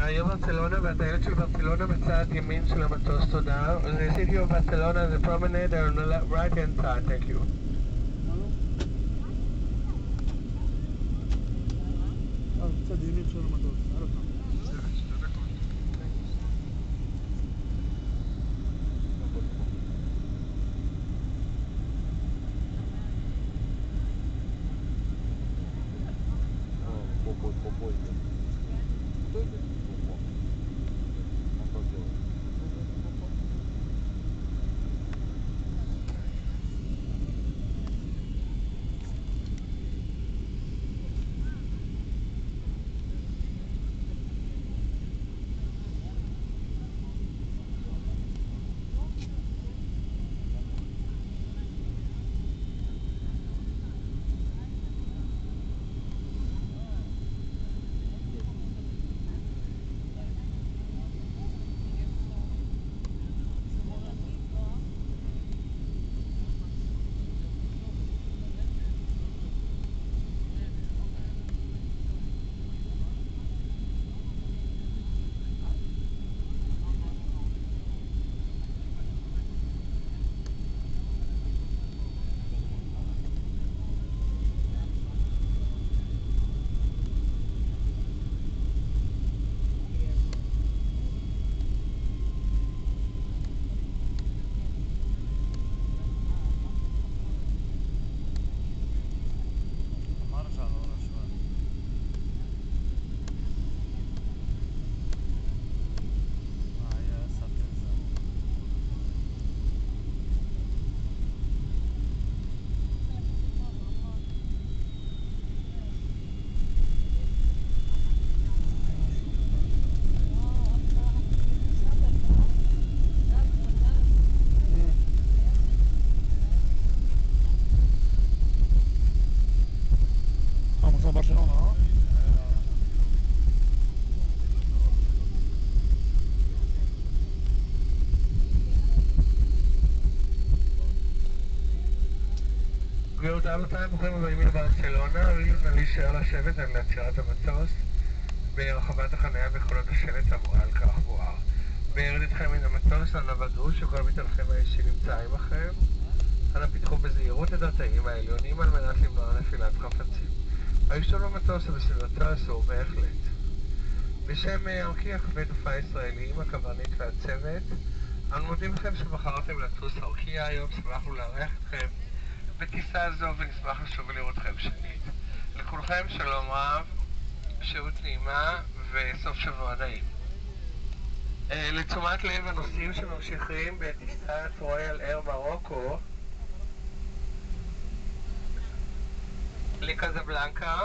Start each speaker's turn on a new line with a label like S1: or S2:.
S1: העיר ברצלונה והטיילת של ברצלונה בצד ימין של המטוס, תודה. The city of Barcelona, the promenade on the right hand side, thank you.
S2: בצד ימין של המטוס,
S1: רבותיי, ברוכים הבאים לברצלונה, נא להישאר לשבת על עצירת המטוס ברחבת החניה וחולות השלט אמורה על כך בוער. בירד אתכם מן המטוס, אנא ודאו שכל מטענכם האישי נמצא עמכם. אנא פיתחו בזהירות את התאים העליונים על מנת למנוע נפילת חפצים. העישון במטוס ובסביבתו אסור בהחלט. בשם ארקיע כבד תעופה ישראלים, הקברניט והצוות, אנו מודים לכם שבחרתם לטוס ארקיע היום, שמחנו לארח אתכם בטיסה זו ונשמח לשוב ולראותכם שנית. לכולכם שלום רב, שהות נעימה וסוף שבוע נעים. לתשומת לב הנוסעים שממשיכים בטיסת רויאל אייר מרוקו לקזבלנקה,